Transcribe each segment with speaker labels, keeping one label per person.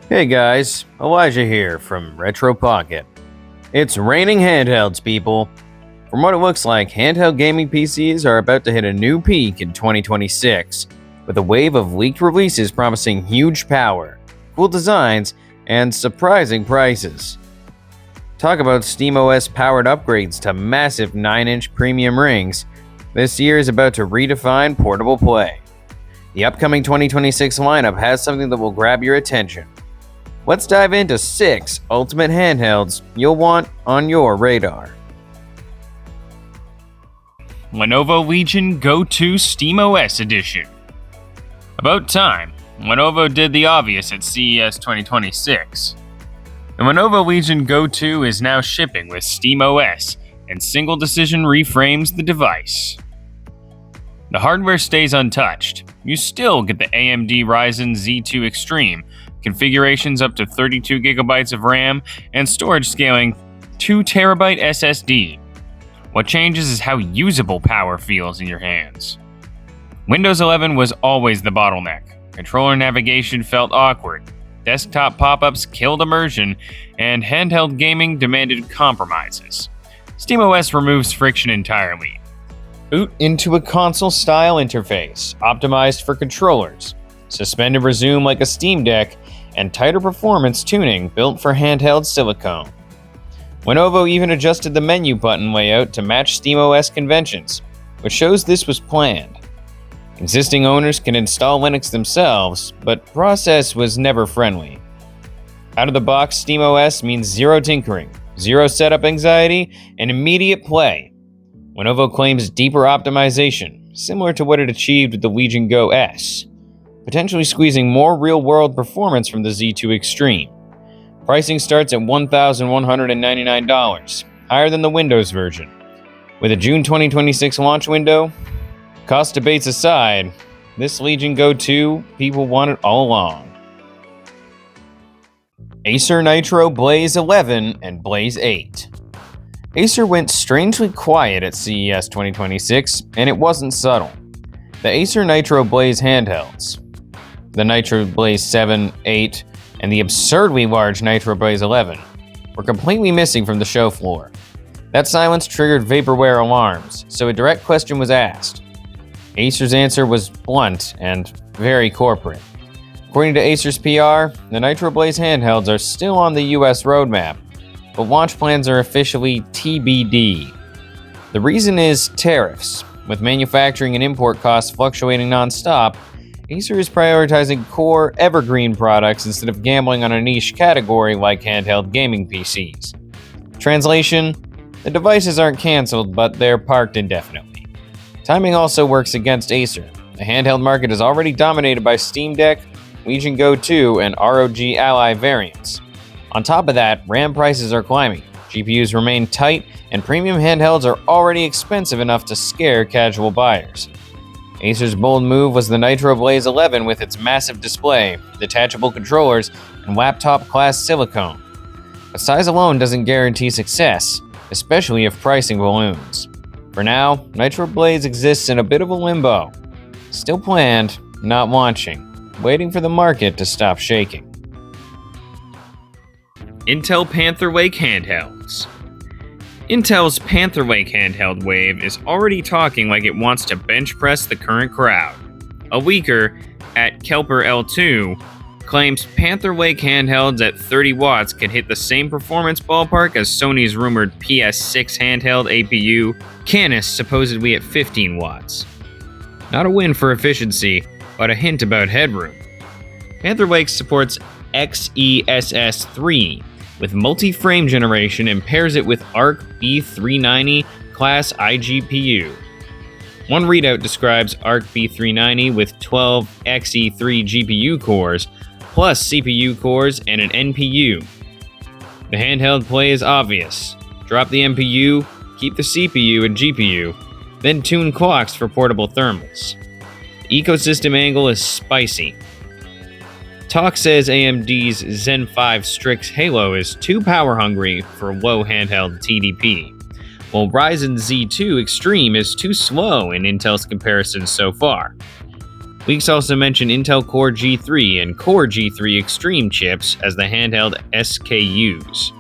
Speaker 1: Hey guys, Elijah here from Retro Pocket. It's raining handhelds, people. From what it looks like, handheld gaming PCs are about to hit a new peak in 2026, with a wave of leaked releases promising huge power, cool designs, and surprising prices. Talk about SteamOS powered upgrades to massive 9-inch premium rings. This year is about to redefine portable play. The upcoming 2026 lineup has something that will grab your attention. Let's dive into 6 ultimate handhelds you'll want on your radar.
Speaker 2: Lenovo Legion Go 2 SteamOS Edition. About time, Lenovo did the obvious at CES 2026. The Lenovo Legion Go 2 is now shipping with SteamOS, and single decision reframes the device. The hardware stays untouched. You still get the AMD Ryzen Z2 Extreme, configurations up to 32GB of RAM, and storage scaling 2TB SSD. What changes is how usable power feels in your hands. Windows 11 was always the bottleneck. Controller navigation felt awkward. Desktop pop-ups killed immersion, and handheld gaming demanded compromises. SteamOS removes friction entirely. Boot into a console-style interface, optimized for controllers. Suspend and resume like a Steam Deck, and tighter performance tuning built for handheld silicone. Lenovo even adjusted the menu button layout to match SteamOS conventions, which shows this was planned. Existing owners can install Linux themselves, but process was never friendly. Out of the box, SteamOS means zero tinkering, zero setup anxiety, and immediate play. Lenovo claims deeper optimization, similar to what it achieved with the Legion Go S, potentially squeezing more real-world performance from the Z2 Extreme. Pricing starts at $1,199, higher than the Windows version. With a June 2026 launch window, cost debates aside, this Legion Go 2, people want it all along. Acer Nitro Blaze 11 and Blaze 8. Acer went strangely quiet at CES 2026, and it wasn't subtle. The Acer Nitro Blaze handhelds, the Nitro Blaze 7, 8, and the absurdly large Nitro Blaze 11, were completely missing from the show floor. That silence triggered vaporware alarms, so a direct question was asked. Acer's answer was blunt and very corporate. According to Acer's PR, the Nitro Blaze handhelds are still on the US roadmap, but launch plans are officially TBD. The reason is tariffs. With manufacturing and import costs fluctuating non-stop, Acer is prioritizing core, evergreen products instead of gambling on a niche category like handheld gaming PCs. Translation: the devices aren't canceled, but they're parked indefinitely. Timing also works against Acer. The handheld market is already dominated by Steam Deck, Legion Go 2, and ROG Ally variants. On top of that, RAM prices are climbing, GPUs remain tight, and premium handhelds are already expensive enough to scare casual buyers. Acer's bold move was the Nitro Blaze 11 with its massive display, detachable controllers, and laptop-class silicone. But size alone doesn't guarantee success, especially if pricing balloons. For now, Nitro Blaze exists in a bit of a limbo. Still planned, not launching, waiting for the market to stop shaking. Intel Panther Lake Handhelds. Intel's Panther Lake handheld wave is already talking like it wants to bench press the current crowd. A leaker at Kelper L2 claims Panther Lake handhelds at 30 watts can hit the same performance ballpark as Sony's rumored PS6 handheld APU, Canis supposedly at 15 watts. Not a win for efficiency, but a hint about headroom. Panther Lake supports XeSS3 with multi-frame generation and pairs it with ARC B390 class iGPU. One readout describes ARC B390 with 12 Xe3 GPU cores, plus CPU cores and an NPU. The handheld play is obvious. Drop the NPU, keep the CPU and GPU, then tune clocks for portable thermals. The ecosystem angle is spicy. Talk says AMD's Zen 5 Strix Halo is too power-hungry for low handheld TDP, while Ryzen Z2 Extreme is too slow in Intel's comparisons so far. Leaks also mention Intel Core G3 and Core G3 Extreme chips as the handheld SKUs.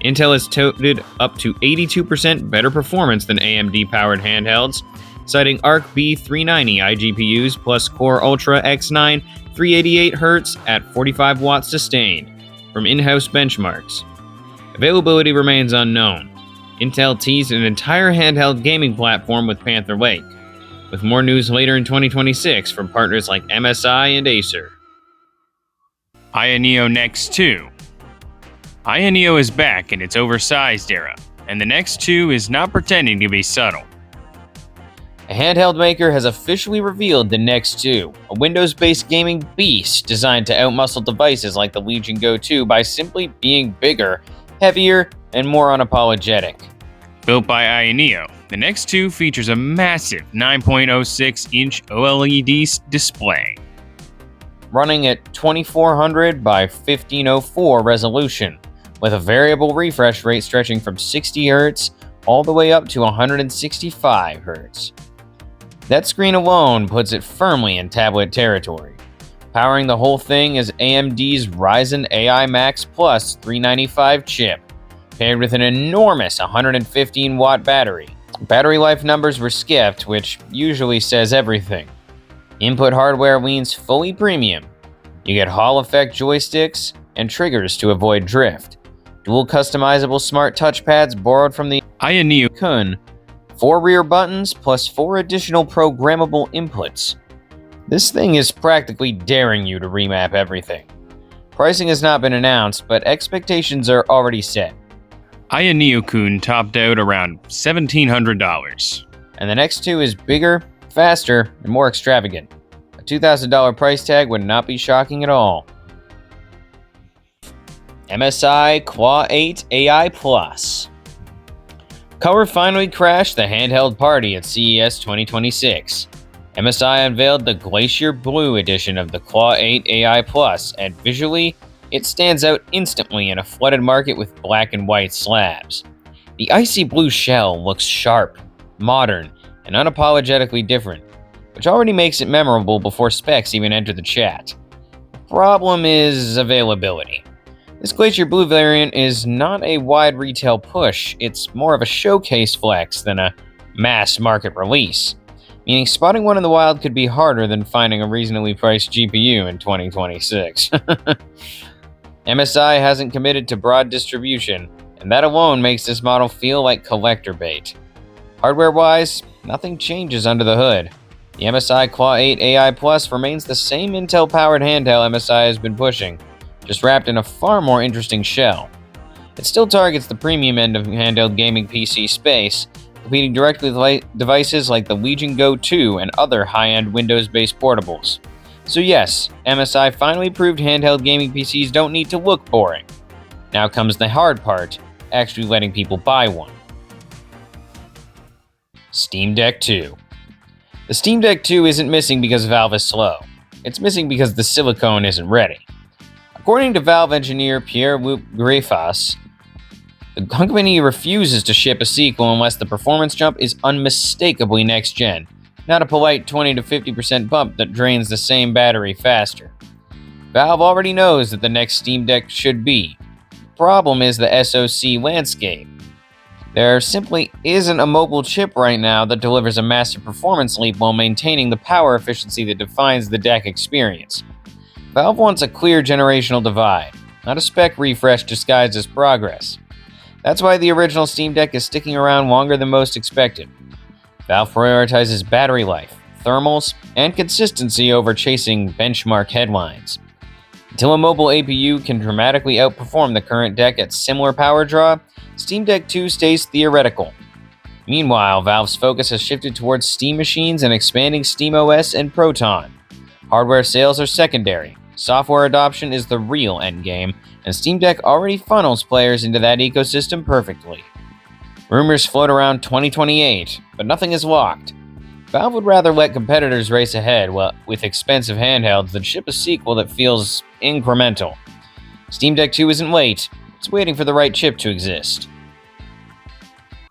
Speaker 2: Intel has touted up to 82% better performance than AMD-powered handhelds, citing Arc B390 iGPUs plus Core Ultra X9 388Hz at 45 watts sustained from in-house benchmarks. Availability remains unknown. Intel teased an entire handheld gaming platform with Panther Lake, with more news later in 2026 from partners like MSI and Acer. Ayaneo Next II. Ayaneo is back in its oversized era, and the Next II is not pretending to be subtle.
Speaker 1: A handheld maker has officially revealed the Next II, a Windows-based gaming beast designed to outmuscle devices like the Legion Go 2 by simply being bigger, heavier, and more unapologetic.
Speaker 2: Built by Ayaneo, the Next II features a massive 9.06-inch OLED display,
Speaker 1: running at 2400 by 1504 resolution, with a variable refresh rate stretching from 60 Hz all the way up to 165 Hz. That screen alone puts it firmly in tablet territory. Powering the whole thing is AMD's Ryzen AI Max Plus 395 chip, paired with an enormous 115-watt battery. Battery life numbers were skipped, which usually says everything. Input hardware leans fully premium. You get Hall effect joysticks and triggers to avoid drift. Dual customizable smart touchpads borrowed from the
Speaker 2: Ayaneo
Speaker 1: Kun. 4 rear buttons plus 4 additional programmable inputs. This thing is practically daring you to remap everything. Pricing has not been announced, but expectations are already set.
Speaker 2: Ayaneo-kun topped out around $1,700.
Speaker 1: And the Next II is bigger, faster, and more extravagant. A $2,000 price tag would not be shocking at all. MSI Claw 8 AI Plus. Color finally crashed the handheld party at CES 2026. MSI unveiled the Glacier Blue edition of the Claw 8 AI Plus, and visually, it stands out instantly in a flooded market with black and white slabs. The icy blue shell looks sharp, modern, and unapologetically different, which already makes it memorable before specs even enter the chat. The problem is availability. This Glacier Blue variant is not a wide retail push, it's more of a showcase flex than a mass market release, meaning spotting one in the wild could be harder than finding a reasonably priced GPU in 2026. MSI hasn't committed to broad distribution, and that alone makes this model feel like collector bait. Hardware-wise, nothing changes under the hood. The MSI Claw 8 AI Plus remains the same Intel-powered handheld MSI has been pushing, just wrapped in a far more interesting shell. It still targets the premium end of handheld gaming PC space, competing directly with devices like the Legion Go 2 and other high-end Windows-based portables. So yes, MSI finally proved handheld gaming PCs don't need to look boring. Now comes the hard part, actually letting people buy one. Steam Deck 2. The Steam Deck 2 isn't missing because Valve is slow. It's missing because the silicone isn't ready. According to Valve engineer Pierre-Luc Greifas, the company refuses to ship a sequel unless the performance jump is unmistakably next-gen, not a polite 20 to 50% bump that drains the same battery faster. Valve already knows that the next Steam Deck should be. The problem is the SoC landscape. There simply isn't a mobile chip right now that delivers a massive performance leap while maintaining the power efficiency that defines the Deck experience. Valve wants a clear generational divide, not a spec refresh disguised as progress. That's why the original Steam Deck is sticking around longer than most expected. Valve prioritizes battery life, thermals, and consistency over chasing benchmark headlines. Until a mobile APU can dramatically outperform the current Deck at similar power draw, Steam Deck 2 stays theoretical. Meanwhile, Valve's focus has shifted towards Steam machines and expanding SteamOS and Proton. Hardware sales are secondary. Software adoption is the real endgame, and Steam Deck already funnels players into that ecosystem perfectly. Rumors float around 2028, but nothing is locked. Valve would rather let competitors race ahead with expensive handhelds than ship a sequel that feels incremental. Steam Deck 2 isn't late, it's waiting for the right chip to exist.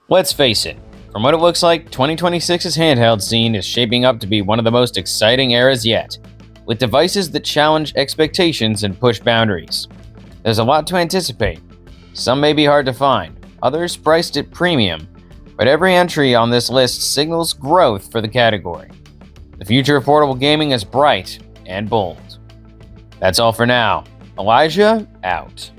Speaker 1: Let's face it, From what it looks like, 2026's handheld scene is shaping up to be one of the most exciting eras yet, with devices that challenge expectations and push boundaries. There's a lot to anticipate. Some may be hard to find, others priced at premium, but every entry on this list signals growth for the category. The future of portable gaming is bright and bold. That's all for now. Elijah, out.